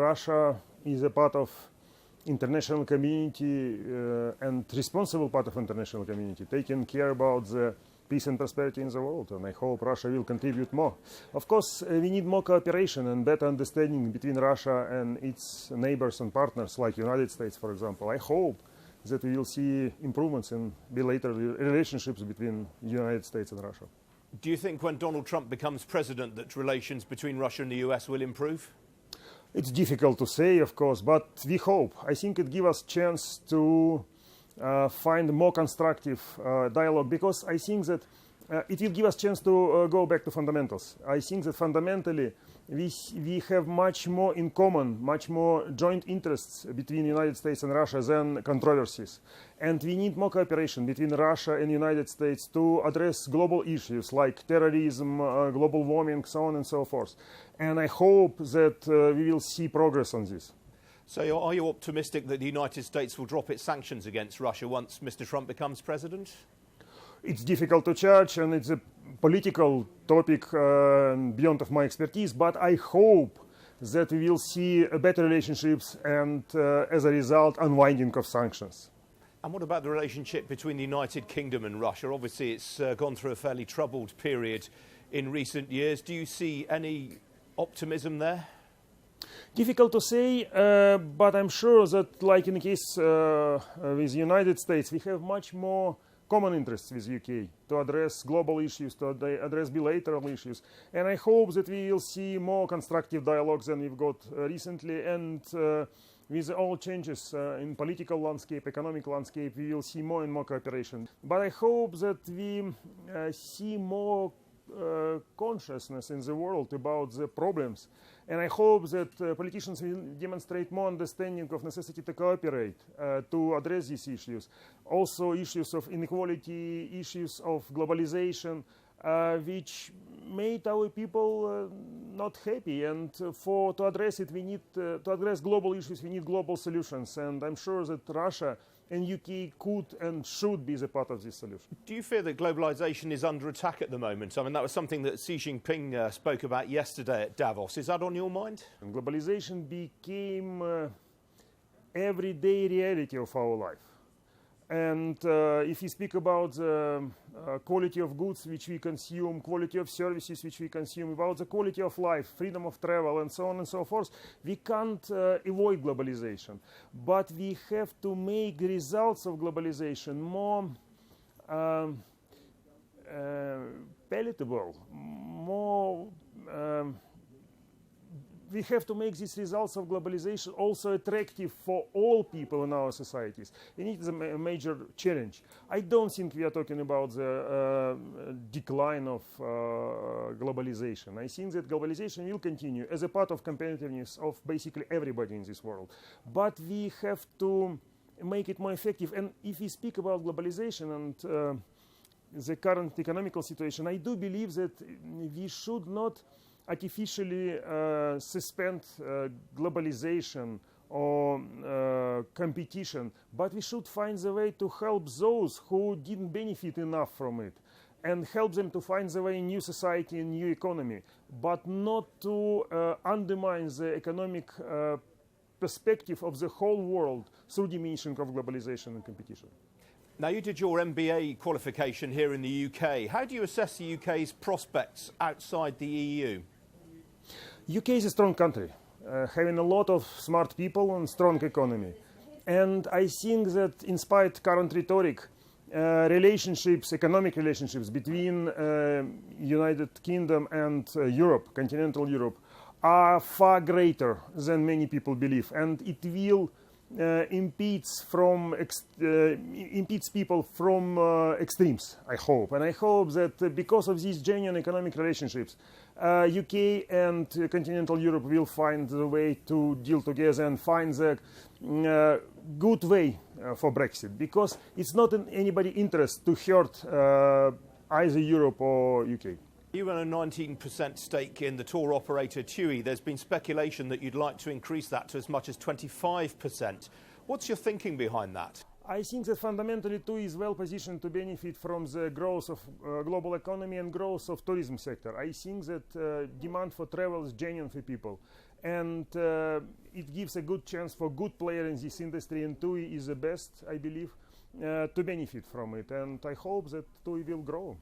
Russia is a part of international community and responsible part of international community, taking care about the peace and prosperity in the world, and I hope Russia will contribute more. Of course, we need more cooperation and better understanding between Russia and its neighbors and partners, like United States, for example. I hope that we will see improvements in bilateral relationships between the United States and Russia. Do you think when Donald Trump becomes president that relations between Russia and the US will improve? It's difficult to say, of course, but we hope. I think it gives us a chance to find more constructive dialogue, because I think that it will give us a chance to go back to fundamentals. I think that fundamentally we have much more in common, much more joint interests between the United States and Russia than controversies. And we need more cooperation between Russia and the United States to address global issues like terrorism, global warming, so on and so forth. And I hope that we will see progress on this. So are you optimistic that the United States will drop its sanctions against Russia once Mr. Trump becomes president? It's difficult to judge, and it's a political topic beyond of my expertise, but I hope that we will see better relationships and, as a result, unwinding of sanctions. And what about the relationship between the United Kingdom and Russia? Obviously, it's gone through a fairly troubled period in recent years. Do you see any optimism there? Difficult to say, but I'm sure that, like in the case with the United States, we have much more common interests with UK to address global issues, to address bilateral issues. And I hope that we will see more constructive dialogues than we've got recently. And with all changes in political landscape, economic landscape, we will see more and more cooperation. But I hope that we see more consciousness in the world about the problems, and I hope that politicians will demonstrate more understanding of necessity to cooperate to address these issues. Also issues of inequality, issues of globalization, which made our people not happy, and to address it we need to address global issues, we need global solutions, and I'm sure that Russia and UK could and should be the part of this solution. Do you fear that globalization is under attack at the moment? I mean, that was something that Xi Jinping spoke about yesterday at Davos. Is that on your mind? And globalization became everyday reality of our life. And if you speak about the quality of goods which we consume, quality of services which we consume, about the quality of life, freedom of travel, and so on and so forth, we can't avoid globalization. But we have to make results of globalization more palatable, more we have to make these results of globalization also attractive for all people in our societies. And it is a major challenge. I don't think we are talking about the decline of globalization. I think that globalization will continue as a part of competitiveness of basically everybody in this world. But we have to make it more effective. And if we speak about globalization and the current economical situation, I do believe that we should not artificially suspend globalization or competition, but we should find the way to help those who didn't benefit enough from it and help them to find the way in new society and new economy, but not to undermine the economic perspective of the whole world through diminishing of globalization and competition. Now, you did your MBA qualification here in the UK. How do you assess the UK's prospects outside the EU? UK is a strong country, having a lot of smart people and strong economy. And I think that in spite of current rhetoric, relationships, economic relationships between United Kingdom and Europe, continental Europe, are far greater than many people believe. And it will impedes people from extremes, I hope. And I hope that because of these genuine economic relationships, UK and continental Europe will find the way to deal together and find the good way for Brexit, because it's not in anybody's interest to hurt either Europe or UK. You own a 19% stake in the tour operator TUI. There's been speculation that you'd like to increase that to as much as 25%. What's your thinking behind that? I think that fundamentally TUI is well positioned to benefit from the growth of global economy and growth of tourism sector. I think that demand for travel is genuine for people. and it gives a good chance for good player in this industry, and TUI is the best, I believe, to benefit from it. And I hope that TUI will grow.